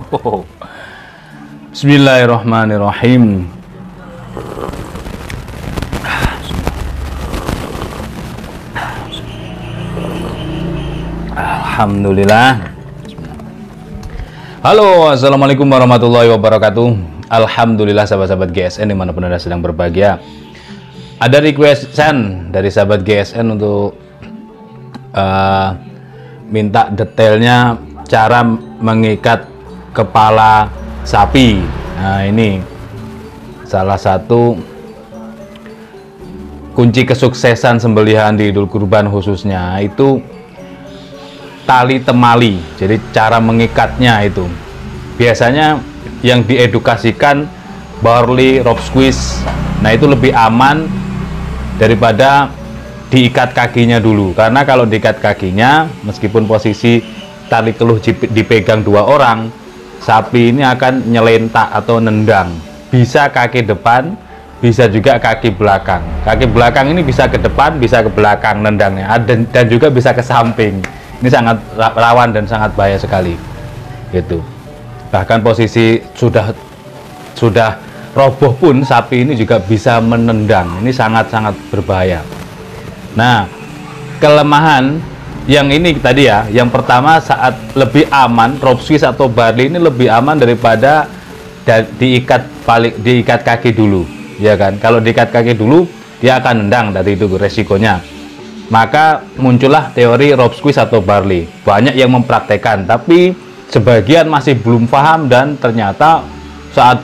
Bismillahirrahmanirrahim. Alhamdulillah. Halo, assalamualaikum warahmatullahi wabarakatuh. Alhamdulillah sahabat-sahabat GSN dimanapun Anda sedang berbahagia. Ada requestan dari sahabat GSN untuk minta detailnya cara mengikat kepala sapi. Nah, ini salah satu kunci kesuksesan sembelihan di Idul Kurban khususnya itu tali temali. Jadi cara mengikatnya itu biasanya yang diedukasikan barley rope squeeze. Nah, itu lebih aman daripada diikat kakinya dulu, karena kalau diikat kakinya meskipun posisi tali keluh dipegang dua orang, sapi ini akan nyelentak atau nendang, bisa kaki depan bisa juga kaki belakang. Kaki belakang ini bisa ke depan bisa ke belakang nendangnya, dan juga bisa ke samping. Ini sangat rawan dan sangat bahaya sekali gitu. Bahkan posisi sudah roboh pun sapi ini juga bisa menendang. Ini sangat-sangat berbahaya. Nah, kelemahan yang ini tadi ya, yang pertama saat lebih aman, rope squeeze atau barley ini lebih aman daripada diikat kaki dulu, ya kan? Kalau diikat kaki dulu dia akan nendang, dari itu resikonya. Maka muncullah teori rope squeeze atau barley. Banyak yang mempraktekkan, tapi sebagian masih belum paham dan ternyata saat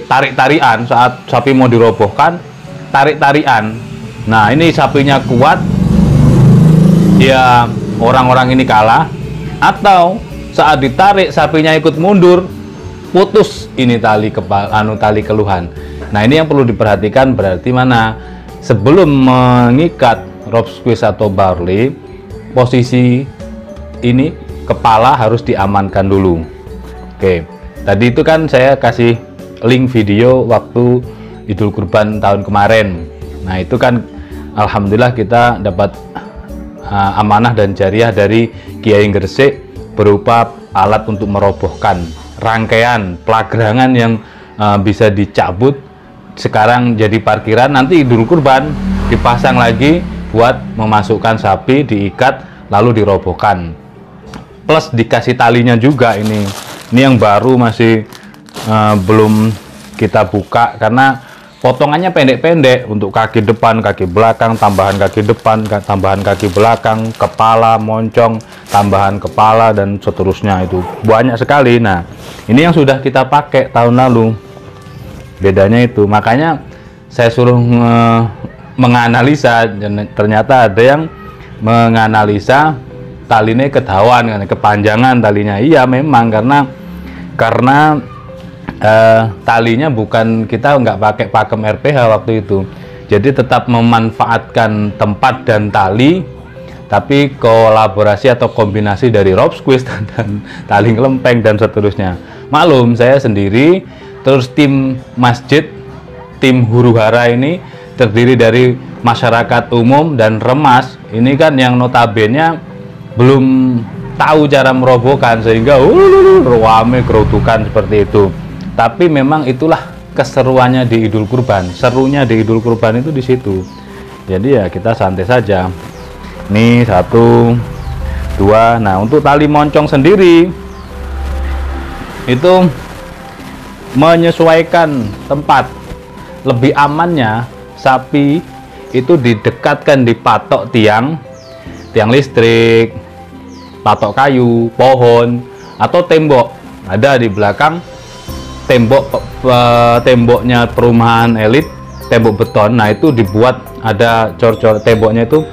tarik-tarian, saat sapi mau dirobohkan, tarik-tarian. Nah, ini sapinya kuat, ya orang-orang ini kalah. Atau saat ditarik sapinya ikut mundur, putus ini tali tali keluhan. Nah, ini yang perlu diperhatikan. Berarti mana sebelum mengikat rope squeeze atau barley, posisi ini kepala harus diamankan dulu. Oke. Tadi itu kan saya kasih link video waktu Idul Kurban tahun kemarin. Nah, itu kan alhamdulillah kita dapat amanah dan jariah dari Kiai Gresik berupa alat untuk merobohkan rangkaian pelagrangan yang bisa dicabut sekarang jadi parkiran, nanti Idul Kurban dipasang lagi buat memasukkan sapi, diikat lalu dirobohkan. Plus dikasih talinya juga ini. Ini yang baru masih belum kita buka karena potongannya pendek-pendek untuk kaki depan, kaki belakang, tambahan kaki depan, tambahan kaki belakang, kepala, moncong, tambahan kepala dan seterusnya, itu banyak sekali. Nah, ini yang sudah kita pakai tahun lalu. Bedanya itu. Makanya saya suruh menganalisa, dan ternyata ada yang menganalisa talinya ketahuan kan, kepanjangan talinya. Iya memang karena talinya bukan, kita nggak pakai pakem RPH waktu itu, jadi tetap memanfaatkan tempat dan tali, tapi kolaborasi atau kombinasi dari rope squeeze dan tali lempeng dan seterusnya. Maklum saya sendiri, terus tim masjid, tim huru hara ini terdiri dari masyarakat umum dan remas, ini kan yang notabene belum tahu cara merobohkan, sehingga rame kerutukan seperti itu. Tapi memang itulah keseruannya di Idul Kurban. Serunya di Idul Kurban itu di situ. Jadi ya kita santai saja. Nih 1, 2. Nah, untuk tali moncong sendiri itu menyesuaikan tempat. Lebih amannya sapi itu didekatkan di patok tiang listrik, patok kayu, pohon, atau tembok. Ada di belakang temboknya perumahan elit, tembok beton. Nah, itu dibuat ada cor-cor, temboknya itu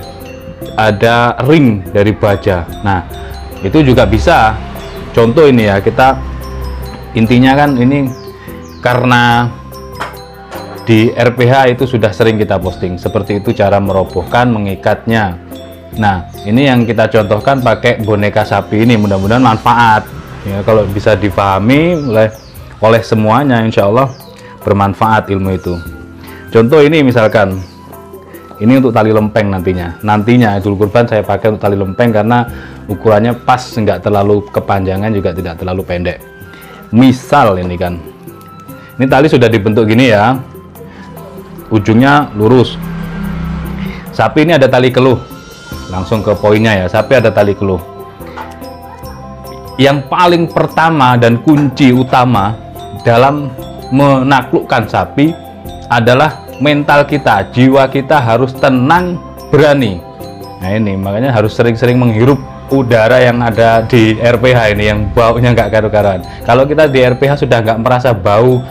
ada ring dari baja. Nah, itu juga bisa. Contoh ini ya, kita intinya kan ini karena di RPH itu sudah sering kita posting seperti itu cara merobohkan, mengikatnya. Nah, ini yang kita contohkan pakai boneka sapi ini, mudah-mudahan manfaat ya. Kalau bisa dipahami oleh semuanya, insya Allah bermanfaat ilmu itu. Contoh ini misalkan Ini untuk tali lempeng nantinya Idul Kurban saya pakai untuk tali lempeng karena ukurannya pas, nggak terlalu kepanjangan juga tidak terlalu pendek. Misal ini kan, ini tali sudah dibentuk gini ya, ujungnya lurus. Sapi ini ada tali keluh, langsung ke poinnya ya. Sapi ada tali keluh. Yang paling pertama dan kunci utama dalam menaklukkan sapi adalah mental kita, jiwa kita harus tenang, berani. Nah ini makanya harus sering-sering menghirup udara yang ada di RPH ini, yang baunya nggak karu-karuan. Kalau kita di RPH sudah nggak merasa bau,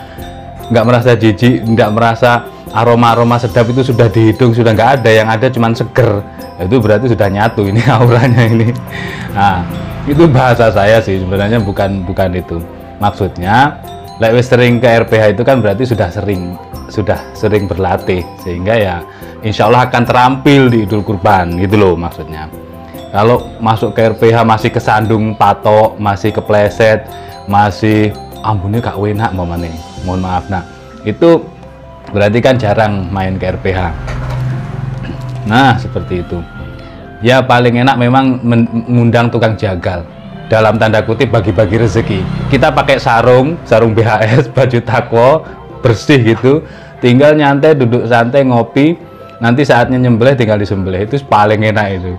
nggak merasa jijik, nggak merasa aroma-aroma sedap, itu sudah di hidung sudah nggak ada, yang ada cuman seger, itu berarti sudah nyatu ini auranya ini. Nah itu bahasa saya sih sebenarnya, bukan itu maksudnya. Lek sering ke RPH itu kan berarti sudah sering berlatih, sehingga ya insya Allah akan terampil di Idul Kurban gitu loh maksudnya. Kalau masuk ke RPH masih kesandung patok, masih kepleset, masih ambunnya gak enak mamane, mohon maaf, nah itu berarti kan jarang main ke RPH. Nah seperti itu ya, paling enak memang mengundang tukang jagal, dalam tanda kutip bagi-bagi rezeki. Kita pakai sarung BHS, baju takwo bersih gitu, tinggal nyantai, duduk santai, ngopi, nanti saatnya nyembelih tinggal disembelih, itu paling enak itu.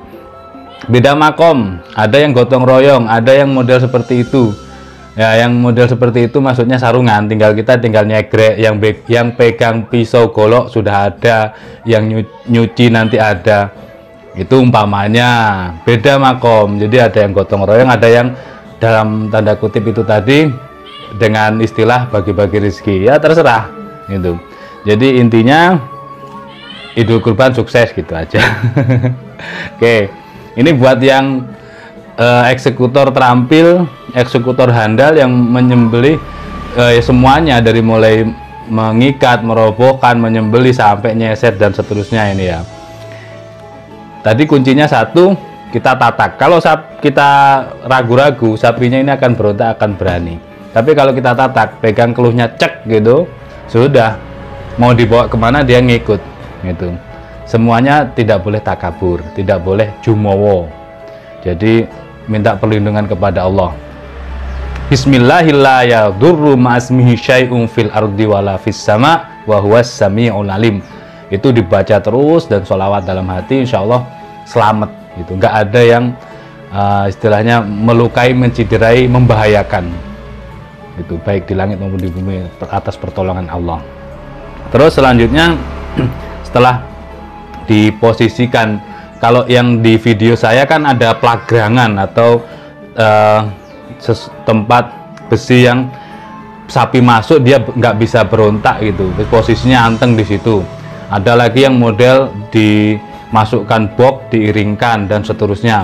Beda makom, ada yang gotong royong, ada yang model seperti itu ya. Yang model seperti itu maksudnya sarungan, kita tinggal nyegrek, yang pegang pisau golok sudah ada, yang nyuci nanti ada. Itu umpamanya beda makom. Jadi ada yang gotong royong, ada yang dalam tanda kutip itu tadi dengan istilah bagi-bagi rezeki, ya terserah gitu. Jadi intinya Idul Kurban sukses gitu aja. Oke, ini buat yang eksekutor terampil, eksekutor handal yang menyembelih semuanya, dari mulai mengikat, merobohkan, menyembelih sampai nyeset dan seterusnya ini ya. Tadi kuncinya satu, kita tatak. Kalau kita ragu-ragu, sapinya ini akan berontak, akan berani. Tapi kalau kita tatak, pegang keluhnya cek gitu, sudah mau dibawa kemana dia ngikut gitu. Semuanya tidak boleh takabur, tidak boleh jumowo. Jadi minta perlindungan kepada Allah. Bismillahirrahmanirrahim. Ma'asmihi syai'un fil ardi wala fis sama wa huwas sami'ul alim. Itu dibaca terus dan sholawat dalam hati, insya Allah selamat gitu. Nggak ada yang istilahnya melukai, menciderai, membahayakan itu, baik di langit maupun di bumi, atas pertolongan Allah. Terus selanjutnya setelah diposisikan, kalau yang di video saya kan ada pelagrangan atau tempat besi yang sapi masuk dia nggak bisa berontak gitu, posisinya anteng di situ. Ada lagi yang model dimasukkan box, diiringkan dan seterusnya.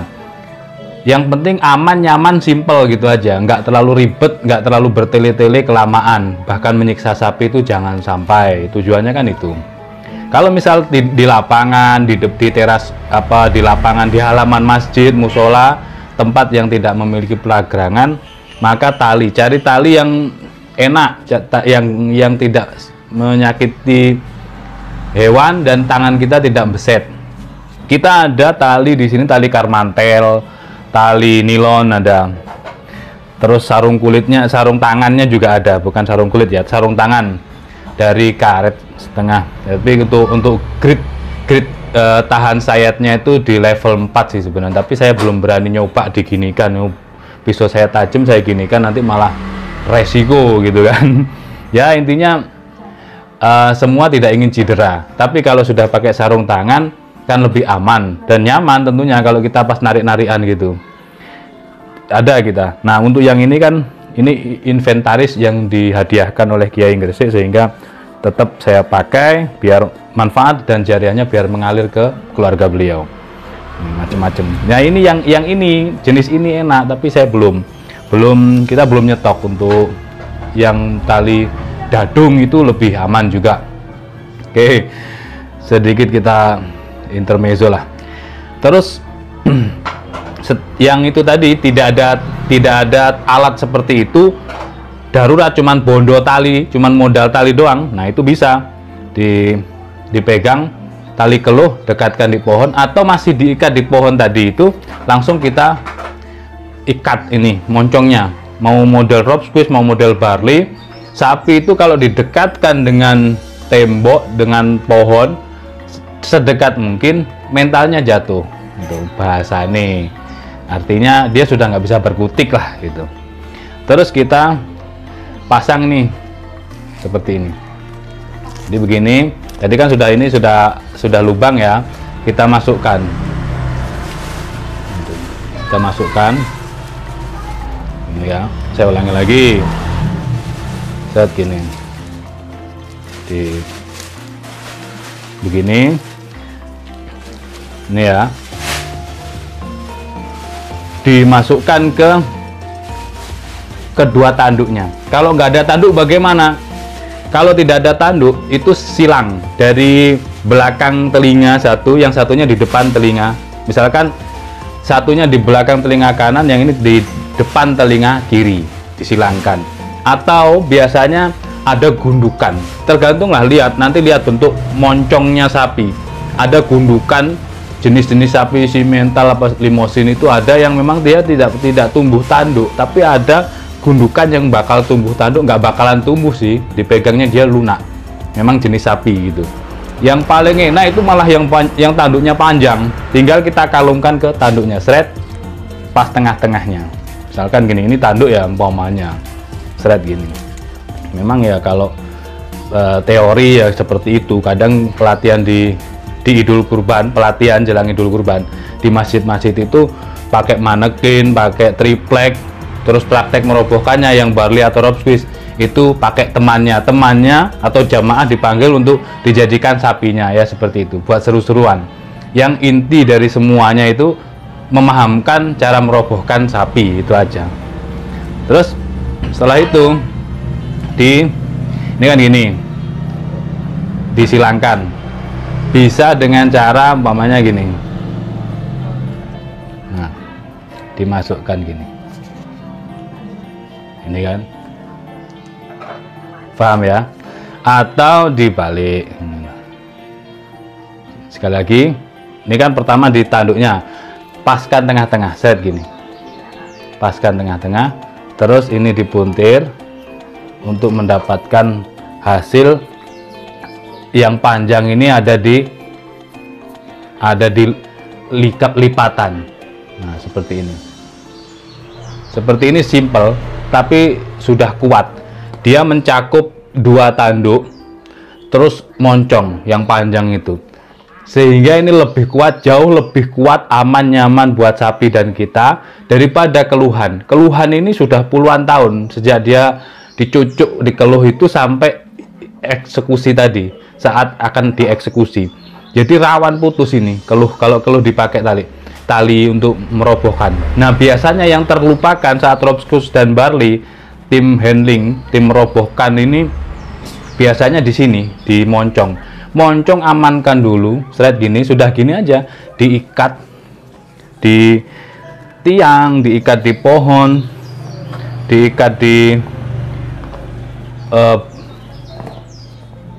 Yang penting aman, nyaman, simple gitu aja, nggak terlalu ribet, nggak terlalu bertele-tele kelamaan, bahkan menyiksa sapi itu jangan sampai. Tujuannya kan itu. Kalau misal di lapangan, di teras di lapangan, di halaman masjid, musola, tempat yang tidak memiliki pelagrangan, maka cari tali yang enak, yang tidak menyakiti hewan dan tangan kita tidak beset. Kita ada tali di sini, tali karmantel, tali nilon ada. Terus sarung kulitnya, sarung tangannya juga ada, bukan sarung kulit ya, sarung tangan dari karet setengah. Tapi untuk grid tahan sayatnya itu di level 4 sih sebenarnya, tapi saya belum berani nyoba diginikan. Pisau saya tajam, saya ginikan nanti malah resiko gitu kan. Ya intinya semua tidak ingin cedera, tapi kalau sudah pakai sarung tangan kan lebih aman dan nyaman tentunya kalau kita pas narik-narikan gitu. Ada kita. Nah untuk yang ini kan, ini inventaris yang dihadiahkan oleh Kiai Gresik, sehingga tetap saya pakai biar manfaat dan jariahnya biar mengalir ke keluarga beliau. Macam-macam. Nah ini yang ini jenis ini enak, tapi saya kita belum nyetok. Untuk yang tali dadung itu lebih aman juga. Oke, sedikit kita intermezzo lah. Terus yang itu tadi tidak ada alat seperti itu, darurat cuman bondo tali, cuman modal tali doang. Nah itu bisa dipegang tali keluh, dekatkan di pohon, atau masih diikat di pohon tadi itu, langsung kita ikat ini moncongnya, mau model rob squeeze, mau model barley, sapi itu kalau didekatkan dengan tembok, dengan pohon, sedekat mungkin mentalnya jatuh. Itu bahasa nih, artinya dia sudah nggak bisa berkutik lah gitu. Terus kita pasang nih seperti ini. Jadi begini, tadi kan sudah lubang ya, kita masukkan. Kita masukkan ini ya, saya ulangi lagi, set gini, di begini, ini ya, dimasukkan ke kedua tanduknya. Kalau nggak ada tanduk bagaimana? Kalau tidak ada tanduk, itu silang dari belakang telinga satu, yang satunya di depan telinga. Misalkan satunya di belakang telinga kanan, yang ini di depan telinga kiri, disilangkan. Atau biasanya ada gundukan, tergantunglah, nanti lihat bentuk moncongnya sapi. Ada gundukan, jenis-jenis sapi simental apa limosin itu ada yang memang dia tidak tumbuh tanduk, tapi ada gundukan yang bakal tumbuh tanduk, nggak bakalan tumbuh sih, dipegangnya dia lunak. Memang jenis sapi gitu. Yang paling enak itu malah yang tanduknya panjang, tinggal kita kalungkan ke tanduknya, seret pas tengah-tengahnya. Misalkan gini, ini tanduk ya umpamanya, seret gini. Memang ya kalau teori ya seperti itu. Kadang pelatihan di Idul Kurban, pelatihan jelang Idul Kurban di masjid-masjid itu pakai manekin, pakai triplek, terus praktek merobohkannya. Yang barley atau rob squeeze itu pakai temannya atau jamaah dipanggil untuk dijadikan sapinya ya, seperti itu, buat seru-seruan. Yang inti dari semuanya itu memahamkan cara merobohkan sapi, itu aja. Terus setelah itu ini kan gini, disilangkan, bisa dengan cara umpamanya gini, nah dimasukkan gini, ini kan, paham ya? Atau dibalik. Sekali lagi, ini kan pertama di tanduknya, paskan tengah-tengah, set gini, paskan tengah-tengah, terus ini dipuntir untuk mendapatkan hasil yang panjang. Ini ada di lipatan. Nah seperti ini. Seperti ini simple, tapi sudah kuat. Dia mencakup dua tanduk, terus moncong yang panjang itu, sehingga ini lebih kuat, jauh lebih kuat, aman, nyaman buat sapi dan kita daripada keluhan. Keluhan ini sudah puluhan tahun, sejak dia dicucuk, dikeluh itu sampai eksekusi tadi, saat akan dieksekusi. Jadi rawan putus ini kalau keluh dipakai tali untuk merobohkan. Nah biasanya yang terlupakan saat rob squeeze dan barley, tim handling, tim merobohkan ini biasanya di sini, di moncong. Moncong amankan dulu, seret gini, sudah gini aja, diikat di tiang, diikat di pohon, diikat di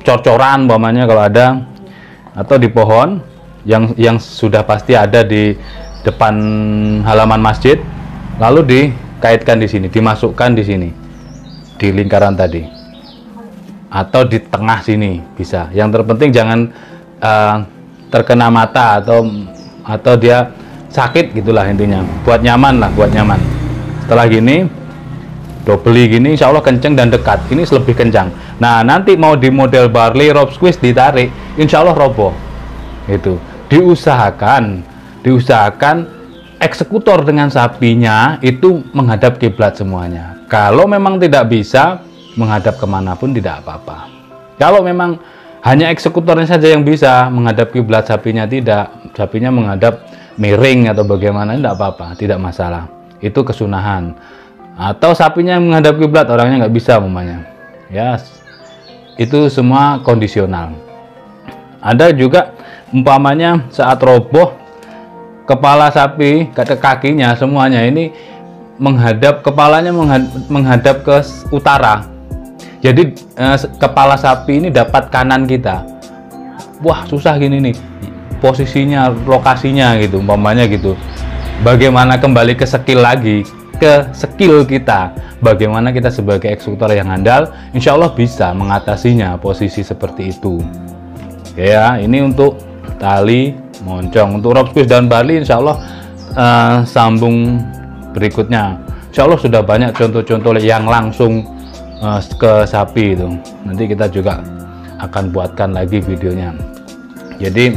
cor-coran umpamanya kalau ada, atau di pohon yang sudah pasti ada di depan halaman masjid, lalu dikaitkan di sini, dimasukkan di sini, di lingkaran tadi, atau di tengah sini bisa. Yang terpenting jangan terkena mata atau dia sakit gitulah intinya, buat nyaman lah, buat nyaman. Setelah gini dobeli gini, insya Allah kenceng dan dekat. Ini lebih kencang. Nah nanti mau di model barley rob squeeze ditarik, insya Allah roboh. Itu diusahakan eksekutor dengan sapinya itu menghadap kiblat semuanya. Kalau memang tidak bisa menghadap kemanapun tidak apa-apa. Kalau memang hanya eksekutornya saja yang bisa menghadap kiblat, sapinya tidak, sapinya menghadap miring atau bagaimana, tidak apa-apa, tidak masalah. Itu kesunahan. Atau sapinya menghadap kiblat, orangnya nggak bisa umpamanya, ya itu semua kondisional. Ada juga umpamanya saat roboh, kepala sapi, kakinya semuanya ini menghadap, kepalanya menghadap ke utara. Jadi kepala sapi ini dapat kanan kita. Wah susah gini nih posisinya, lokasinya gitu umpamanya gitu. Bagaimana kembali ke skill lagi, ke skill kita. Bagaimana kita sebagai eksekutor yang handal, insya Allah bisa mengatasinya posisi seperti itu. Oke ya, ini untuk tali moncong. Untuk rope squeeze dan barley insya Allah sambung berikutnya. Insya Allah sudah banyak contoh-contoh yang langsung ke sapi itu. Nanti kita juga akan buatkan lagi videonya. Jadi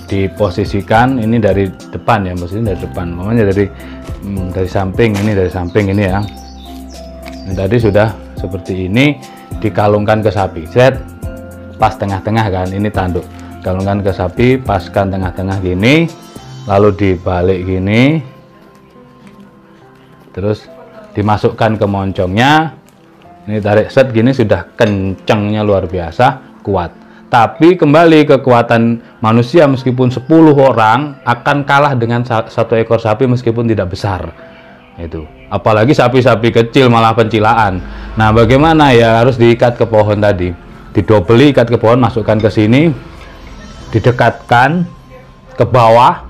diposisikan ini dari depan ya, maksudnya dari depan, namanya dari samping, ini dari samping ini ya. Ini tadi sudah seperti ini, dikalungkan ke sapi, set pas tengah-tengah kan, ini tanduk, kalungkan ke sapi, paskan tengah-tengah gini, lalu dibalik gini, terus dimasukkan ke moncongnya, ini tarik set gini, sudah kencangnya luar biasa, kuat. Tapi kembali kekuatan manusia meskipun 10 orang akan kalah dengan satu ekor sapi meskipun tidak besar. Itu. Apalagi sapi-sapi kecil malah pencilaan. Nah, bagaimana ya, harus diikat ke pohon tadi. Didobeli, ikat ke pohon, masukkan ke sini, didekatkan ke bawah,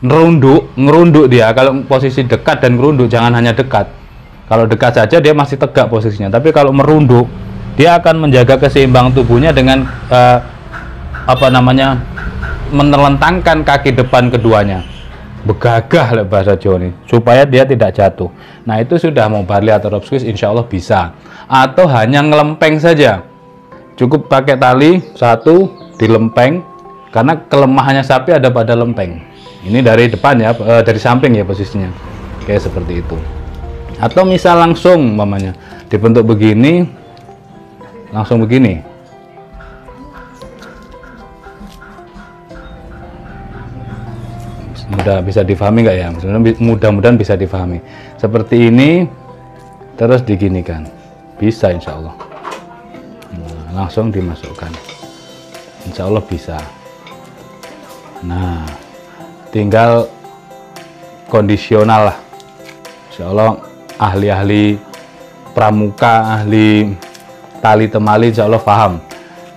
ngerunduk dia. Kalau posisi dekat dan ngerunduk, jangan hanya dekat. Kalau dekat saja dia masih tegak posisinya, tapi kalau merunduk dia akan menjaga keseimbangan tubuhnya dengan menelentangkan kaki depan keduanya, begagah lah bahasa Jawa ini, supaya dia tidak jatuh. Nah, itu sudah mau barley atau rope squeeze insya Allah bisa. Atau hanya ngelempeng saja, cukup pakai tali satu dilempeng, karena kelemahannya sapi ada pada lempeng. Ini dari depan ya, dari samping ya posisinya, kayak seperti itu. Atau misal langsung mamanya dibentuk begini, langsung begini, bisa difahami nggak ya? Mudah-mudahan bisa difahami. Seperti ini, terus diginikan, bisa insya Allah. Nah, langsung dimasukkan, insya Allah bisa. Nah, tinggal kondisional lah, insya Allah. Ahli-ahli pramuka, ahli tali temali insya Allah paham.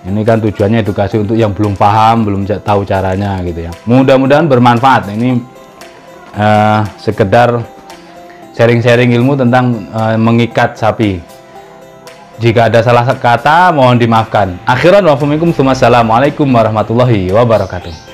Ini kan tujuannya edukasi untuk yang belum paham, belum tahu caranya gitu ya. Mudah-mudahan bermanfaat. Ini sekedar sharing-sharing ilmu tentang mengikat sapi. Jika ada salah kata mohon dimaafkan. Akhiran wa assalamualaikum warahmatullahi wabarakatuh.